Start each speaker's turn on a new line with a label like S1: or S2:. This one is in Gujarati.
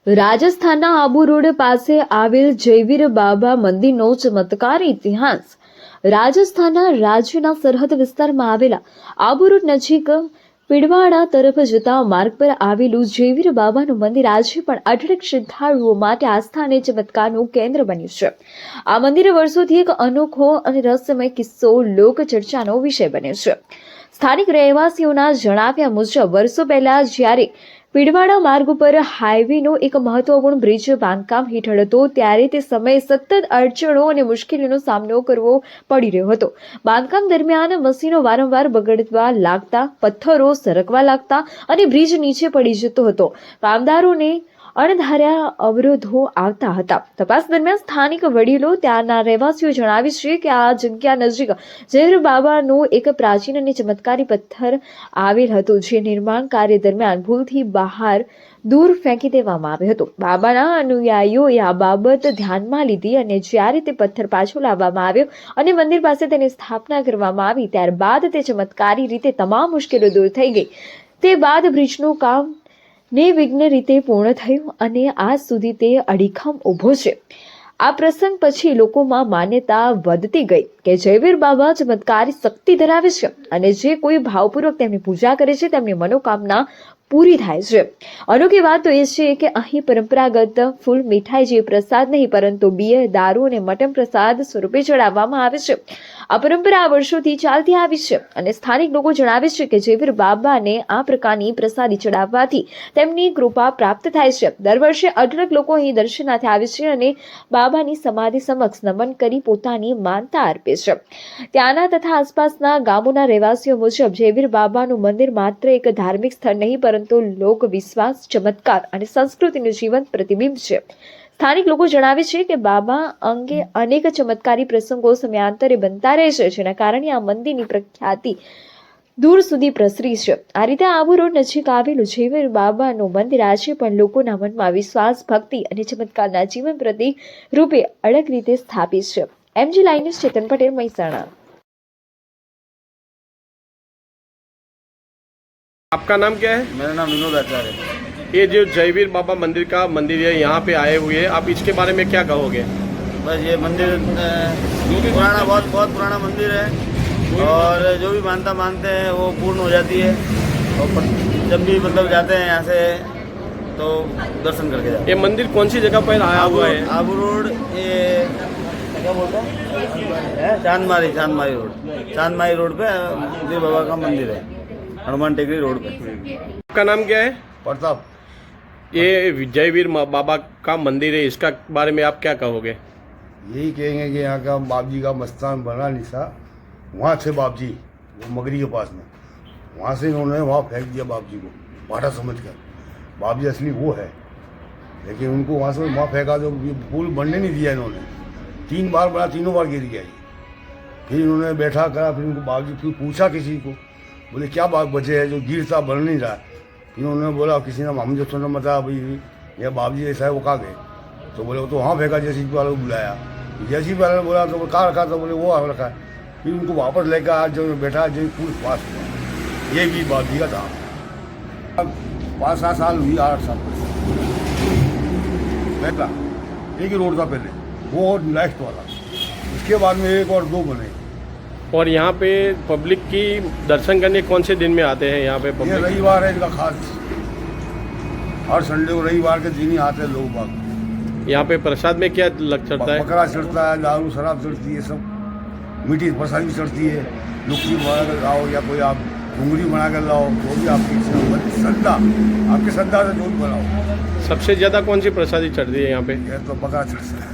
S1: રાજસ્થાનના આબુ રોડ પાસે આવેલ જયવીર બાબા મંદિરનો ચમત્કાર ઇતિહાસ। રાજસ્થાનના રાજ્યના સરહદ વિસ્તારમાં આવેલા આબુ રોડ નજીક પીડવાડા તરફ જતા માર્ગ પર આવેલું જયવીર બાબાનું મંદિર આજે પણ અઢળક શ્રદ્ધાળુઓ માટે આસ્થા અને ચમત્કારનું કેન્દ્ર બન્યું છે। આ મંદિર વર્ષોથી એક અનોખો અને રહસ્યમય કિસ્સો લોકચર્ચાનો વિષય બન્યો છે। સ્થાનિક રહેવાસીઓના જણાવ્યા મુજબ વર્ષો પહેલા જ્યારે પીડવાડા માર્ગ ઉપર હાઈવેનો એક મહત્વપૂર્ણ બ્રિજ બાંધકામ હેઠળ હતો ત્યારે તે સમયે સતત અડચણો અને મુશ્કેલીનો સામનો કરવો પડી રહ્યો હતો। બાંધકામ દરમિયાન મશીનો વારંવાર બગડવા લાગતા, પથ્થરો સરકવા લાગતા અને બ્રિજ નીચે પડી જતો હતો। કામદારોને અણધાર્યા અવરોધો આવતા હતા। તપાસ દરમિયાન સ્થાનિક વડીલો ત્યાંના રહેવાસીઓ જણાવે છે કે આ જગ્યા નજીક જયવીર બાબાનું એક પ્રાચીન અને ચમત્કારી પથ્થર આવેલ હતું, જે નિર્માણ કાર્ય દરમિયાન ભૂલથી બહાર દૂર ફેંકી દેવામાં આવ્યો હતો। બાબાના અનુયાયીઓએ આ બાબત ધ્યાનમાં લીધી અને જ્યારે તે પથ્થર પાછો લાવવામાં આવ્યો અને મંદિર પાસે તેની સ્થાપના કરવામાં આવી, ત્યારબાદ તે ચમત્કારી રીતે તમામ મુશ્કેલીઓ દૂર થઈ ગઈ। તે બાદ બ્રિજનું કામ નિર્વિઘ્ન રીતે પૂર્ણ થયું અને આજ સુધી તે અડીખમ ઊભો છે। આ પ્રસંગ પછી લોકોમાં માન્યતા વધતી ગઈ કે જયવીર બાબા ચમત્કારી શક્તિ ધરાવે છે અને જે કોઈ ભાવપૂર્વક તેમની પૂજા કરે છે તેમની મનોકામના પૂરી થાય છે। અનોખી વાત તો એ છે કે અહીં પરંપરાગત ફૂલ મીઠાઈ જે પ્રસાદ નહીં પરંતુ બિયર, દારૂ અને મટન પ્રસાદ સ્વરૂપે ચડાવવામાં આવે છે। આ પરંપરા વર્ષોથી ચાલતી આવી છે અને સ્થાનિક લોકો જણાવે છે કે જયવીર બાબાને આ પ્રકારની પ્રસાદી ચડાવવાથી તેમની કૃપા પ્રાપ્ત થાય છે। દર વર્ષે અઢળક લોકો અહીં દર્શનાર્થે આવે છે અને બાબાની સમાધિ સમક્ષ નમન કરી પોતાની માનતા અર્પે છે। ત્યાંના તથા આસપાસના ગામોના રહેવાસીઓ મુજબ જયવીર બાબાનું મંદિર માત્ર એક ધાર્મિક સ્થળ નહીં પરંતુ લોક વિશ્વાસ, ચમત્કાર અને સંસ્કૃતિનું જીવંત પ્રતિબિંબ છે। સ્થાનિક લોકો જણાવે છે કે બાબા અંગે અનેક ચમત્કારી પ્રસંગો સમયાંતરે બનતા રહે છે, જેના કારણે આ મંદિરની પ્રખ્યાતિ દૂર સુધી પ્રસરી છે। આ રીતે આબુ રોડ નજીક આવેલું જયવીર બાબાનું મંદિર આજે પણ લોકોના મનમાં વિશ્વાસ, ભક્તિ અને ચમત્કારના જીવન પ્રતીક રૂપે અડગ રીતે સ્થાપિત છે। એમજી લાઈવ ન્યૂઝ, ચેતન પટેલ, મહેસાણા।
S2: आपका नाम क्या है?
S3: मेरा नाम विनोद आचार्य है।
S2: ये जो जयवीर बाबा मंदिर है, यहाँ पे आए हुए हैं, आप इसके बारे में क्या कहोगे?
S3: बस ये मंदिर पुराना बहुत पुराना मंदिर है और जो भी मानता मानते हैं वो पूर्ण हो जाती है। और जब भी मतलब जाते हैं यहाँ से तो दर्शन करके जाते हैं।
S2: ये मंदिर कौन सी जगह पर आया हुआ है?
S3: आबू रोड, ये क्या बोलते हैं, चांदमारी रोड पे जय बाबा का मंदिर है, हनुमान टेकरी रोड पे।
S2: आपका नाम क्या है?
S4: प्रताप।
S2: ये जयवीर बाबा का मंदिर है, इसका बारे में आप क्या कहोगे?
S4: यही कहेंगे कि यहाँ का बाप जी का मस्तान बना निशा, वहाँ थे बाप जी, वो मगरी के पास में, वहाँ से इन्होंने वहाँ फेंक दिया बाप जी को भाटा समझ कर। बाप जी असली वो है, लेकिन उनको वहाँ से वहाँ फेंका तो पुल बनने नहीं दिया इन्होंने। 3 बार बना, तीनों बार गिर गया। फिर इन्होंने बैठा करा, फिर उनको बाप जी फिर पूछा किसी को, बोले क्या बात बचे है जो गिरता बन नहीं रहा है। इन्होंने बोला, किसी ने हम जो सुना बताया भाई ये बाप जी ऐसा है, वो कहाँ गए? तो बोले वो तो वहाँ फेंका, जेसीबी वाले को बुलाया। जेसीबी वाले ने बोला तो कहाँ रखा? तो बोले वो रखा है। फिर उनको वापस लेकर आज जो बैठा जो पुल पास हुआ, ये भी बाप जी का था। 5-7 साल हुई, 8 साल पहला एक ही रोड था पहले, वो नेक्स्ट वाला, उसके बाद में 1 और 2 बने।
S2: और यहाँ पे पब्लिक की दर्शन करने कौन से दिन में आते हैं यहाँ पे
S4: ये
S2: पब्लिक?
S4: रविवार है इनका खास, हर संडे को रविवार के दिन ही आते हैं लोग बाग।
S2: यहाँ पे प्रसाद में क्या चढ़ता है?
S4: बकरा चढ़ता है, दारू शराब चढ़ती है, सब मीठी प्रसाद भी चढ़ती है। लुक्की बना कर लाओ या कोई आप घुंगरी बना कर लाओ, वो भी आपकी श्रद्धा, आपकी श्रद्धा से जो भी बनाओ।
S2: सबसे ज़्यादा कौन सी प्रसादी चढ़ती है यहाँ पे?
S4: ये तो बकरा चढ़ता है।